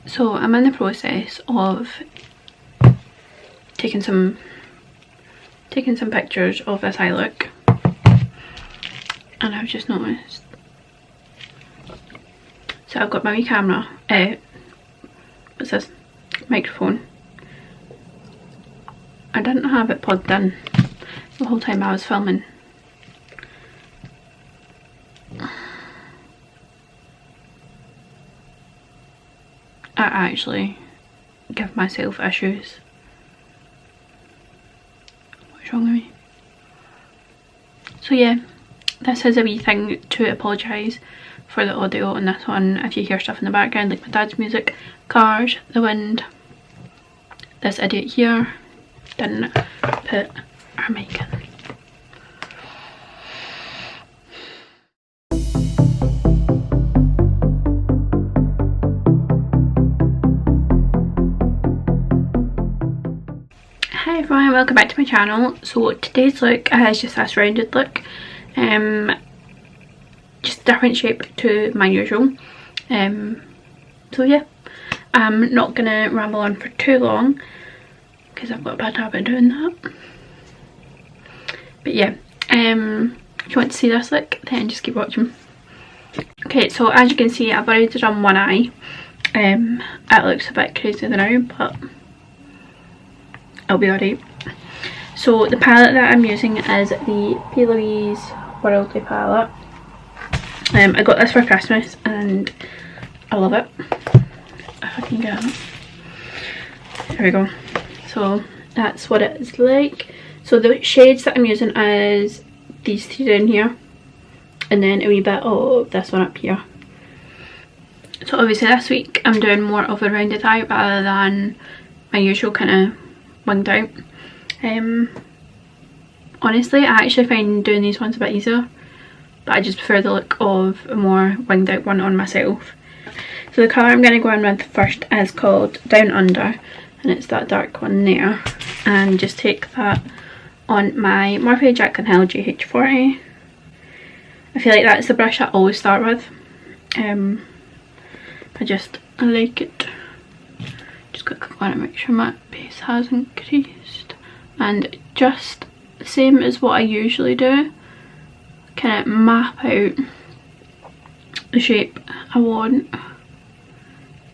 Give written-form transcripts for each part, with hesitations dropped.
So I'm in the process of taking some pictures of this eye look, and I've just noticed. So I've got my wee camera, what's this, microphone. I didn't have it plugged in the whole time I was filming. I actually give myself issues. What's wrong with me? So yeah, this is a wee thing to apologise for the audio on this one. If you hear stuff in the background like my dad's music, cars, the wind, this idiot here didn't put our mic in. Hi everyone, welcome back to my channel. So today's look is just this rounded look, just a different shape to my usual. So yeah, I'm not gonna ramble on for too long because I've got a bad habit of doing that. But yeah, if you want to see this look, then just keep watching. Okay, so as you can see, I've already done one eye. It looks a bit crazy now, but I'll be alright. So the palette that I'm using is the Plouise Worldie palette. I got this for Christmas and I love it. If I can get it. There we go. So that's what it is like. So the shades that I'm using is these two down here, and then a wee bit of this one up here. So obviously this week I'm doing more of a rounded eye rather than my usual kind of winged out. Honestly, I actually find doing these ones a bit easier, but I just prefer the look of a more winged out one on myself. So the colour I'm going to go in with first is called Down Under, and it's that dark one there, and just take that on my Morphe Jaclyn Hill GH40. I feel like that's the brush I always start with. I like it. Just quickly want to make sure my base hasn't creased, and just the same as what I usually do, kind of map out the shape I want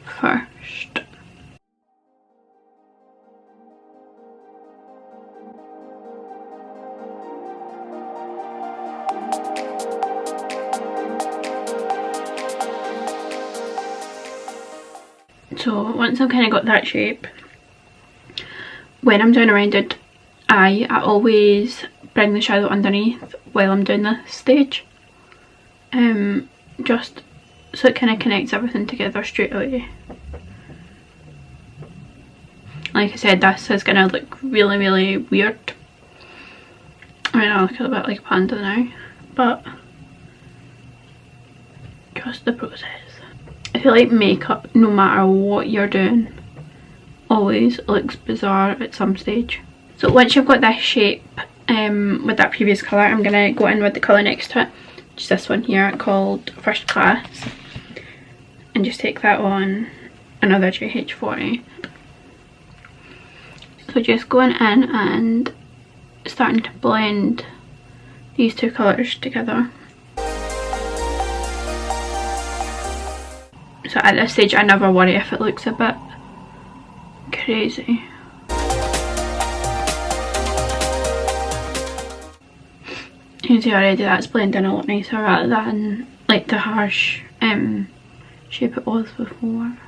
first. So once I've kind of got that shape, when I'm doing a rounded eye, I always bring the shadow underneath while I'm doing this stage, just so it kind of connects everything together straight away. Like I said, this is going to look really, really weird. I mean, I look a little bit like a panda now, but just the process. I feel like makeup, no matter what you're doing, always looks bizarre at some stage. So once you've got this shape with that previous colour, I'm going to go in with the colour next to it, which is this one here called First Class, and just take that on another GH40. So just going in and starting to blend these two colours together. So at this stage I never worry if it looks a bit crazy. You can see already that's blending a lot nicer rather than like the harsh shape it was before.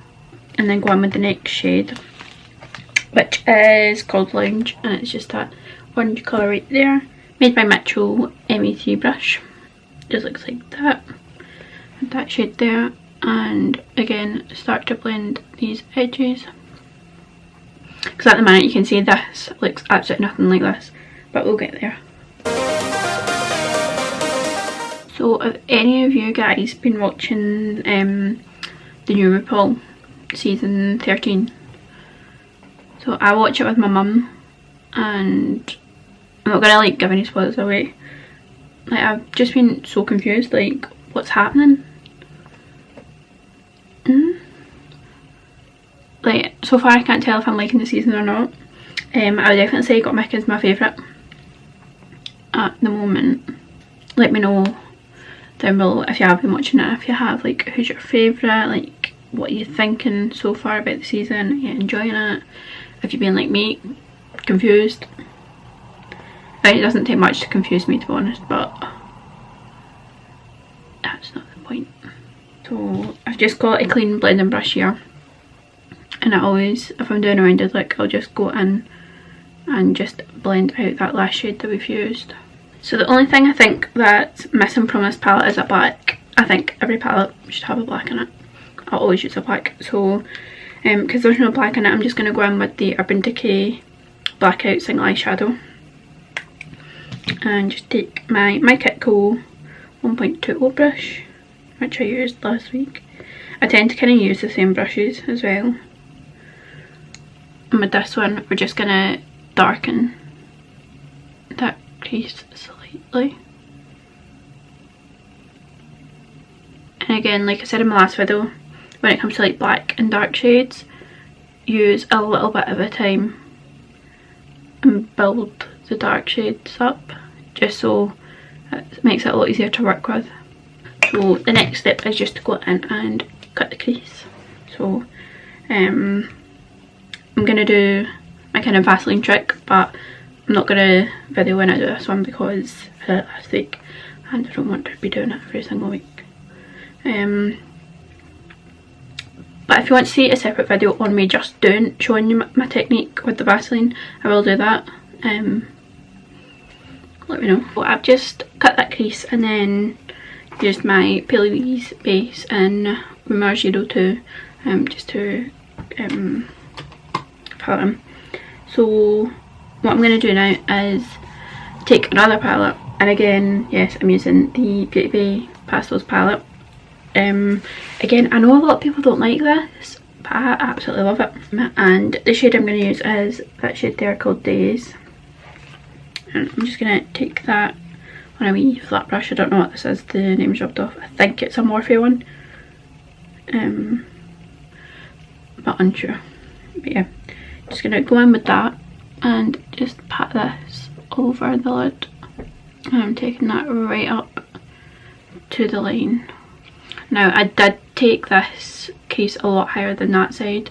And then go on with the next shade, which is called Lounge, and it's just that orange colour right there, made by Mitchell ME3 brush. Just looks like that, with that shade there. And again, start to blend these edges, because at the minute you can see this looks absolutely nothing like this, but we'll get there. So have any of you guys been watching the new RuPaul season 13? So I watch it with my mum, and I'm not gonna like give any spoilers away. Like, I've just been so confused, like, what's happening? like, so far I can't tell if I'm liking the season or not. I would definitely say Got Mick is my favourite at the moment. Let me know down below if you have been watching it, if you have, like, who's your favourite, like, what are you thinking so far about the season, are you enjoying it, if you've been like me, confused. I mean, it doesn't take much to confuse me, to be honest, but that's not the point. So I've just got a clean blending brush here, and I always, if I'm doing a rounded look, I'll just go in and just blend out that last shade that we've used. So the only thing I think that's missing from this palette is a black. I think every palette should have a black in it. I always use a black. So because there's no black in it, I'm just going to go in with the Urban Decay Blackout Single Eyeshadow and just take my Kitco 1.20 brush, which I used last week. I tend to kind of use the same brushes as well. And with this one, we're just going to darken that crease slightly. And again, like I said in my last video, when it comes to like black and dark shades, use a little bit at a time and build the dark shades up, just so it makes it a lot easier to work with. So the next step is just to go in and cut the crease. So I'm going to do my kind of Vaseline trick, but I'm not going to video when I do this one because I did it last week and I don't want to be doing it every single week. But if you want to see a separate video on me just showing you my technique with the Vaseline, I will do that. Let me know. So I've just cut that crease and then used my Plouise base in Rumor 02 just to palette in. So what I'm going to do now is take another palette, and again, yes, I'm using the Beauty Bay Pastels palette. Again, I know a lot of people don't like this, but I absolutely love it. And the shade I'm going to use is that shade there called Days. And I'm just going to take that on a wee flat brush. I don't know what this is, the name's rubbed off. I think it's a Morphe one. But unsure. But yeah, just going to go in with that and just pat this over the lid. And I'm taking that right up to the line. Now I did take this crease a lot higher than that side.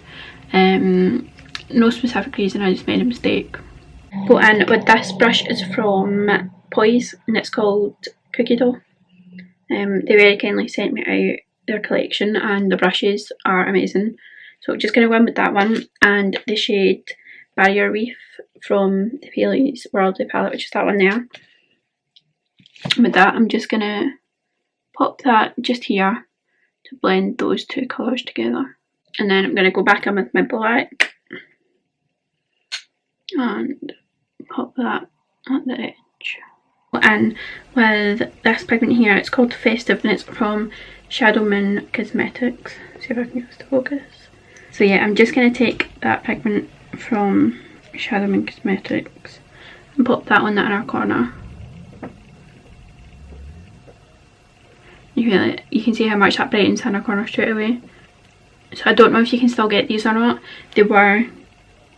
No specific reason, I just made a mistake. Go in with this brush, is from Plouise and it's called Cookie Dough. They very kindly sent me out their collection and the brushes are amazing. So just going to go in with that one and the shade Barrier Reef from the Plouise Worldie palette, which is that one there. And with that, I'm just going to pop that just here to blend those two colours together. And then I'm going to go back in with my black and pop that at the edge. And with this pigment here, it's called Festive and it's from Shadow Moon Cosmetics. See if I can get this to focus. So yeah, I'm just going to take that pigment from Shadow Moon Cosmetics and pop that on that inner corner. You can see how much that brightens the inner corner straight away. So I don't know if you can still get these or not. They were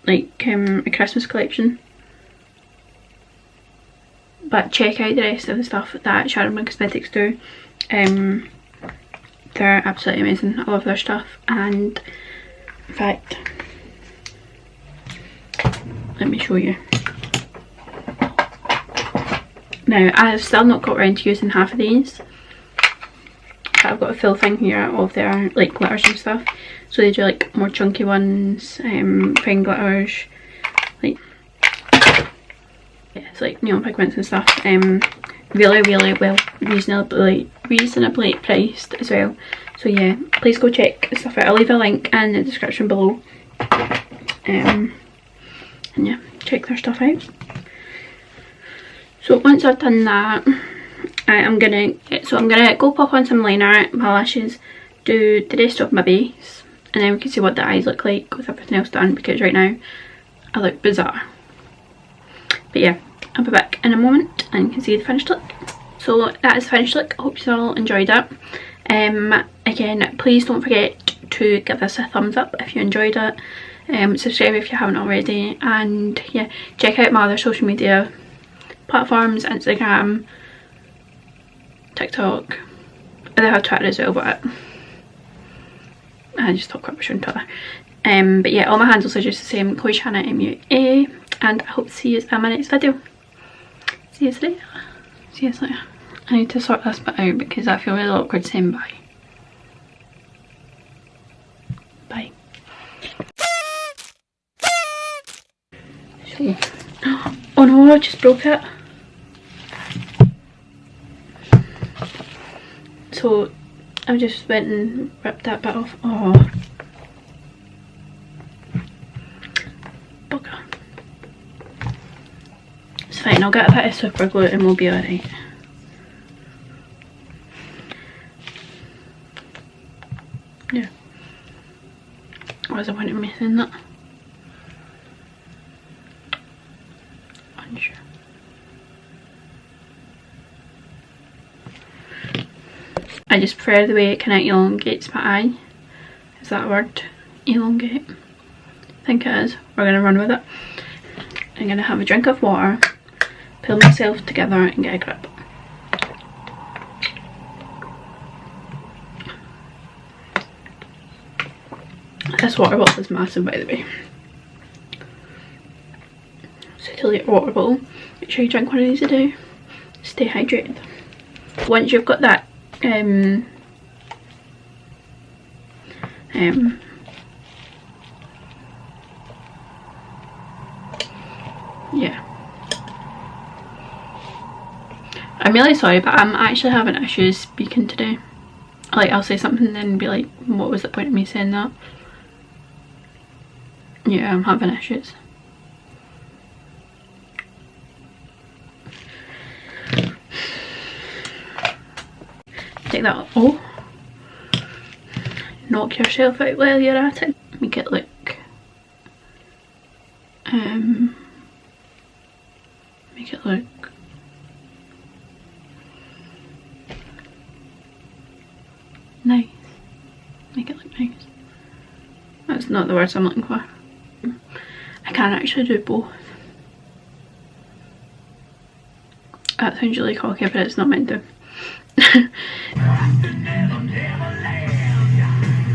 like a Christmas collection. But check out the rest of the stuff that Shadow Moon Cosmetics do. They're absolutely amazing. I love their stuff. And in fact, let me show you. Now I've still not got around to using half of these. But I've got a full thing here of their like glitters and stuff. So they do like more chunky ones, fine glitters, like yeah, it's like neon pigments and stuff. Really well, reasonably priced as well. So yeah, please go check the stuff out. I'll leave a link in the description below. And yeah, check their stuff out. So once I've done that, I'm gonna go pop on some liner, my lashes, do the rest of my base, and then we can see what the eyes look like with everything else done, because right now I look bizarre. But yeah, I'll be back in a moment and you can see the finished look. So that is the finished look. I hope you all enjoyed it. Again, please don't forget to give this a thumbs up if you enjoyed it. Subscribe if you haven't already, and yeah, check out my other social media platforms, Instagram, TikTok. I do have Twitter as well, but I just talk rubbish on Twitter. But yeah, all my handles are just the same, Chloe Shana MUA, and I hope to see you in my next video. See you later. See you later. I need to sort this bit out because I feel really awkward saying bye. Bye. So, oh no, I just broke it. So I just went and ripped that bit off. Oh, bugger. It's fine, I'll get a bit of super glue and we'll be alright. Yeah. What was the point of me saying that? Unsure. I just prefer the way it kind of elongates my eye. Is that a word? Elongate? I think it is. We're going to run with it. I'm going to have a drink of water, pull myself together and get a grip. This water bottle is massive, by the way. So to your water bottle, make sure you drink one of these a day. Stay hydrated. Once you've got that yeah. I'm really sorry, but I'm actually having issues speaking today. Like, I'll say something and then be like, what was the point of me saying that? Yeah, I'm having issues. Take that. Oh, knock yourself out while you're at it. Make it look make it look nice. Make it look nice. That's not the words I'm looking for. I can actually do both. That sounds really cocky, but it's not meant to.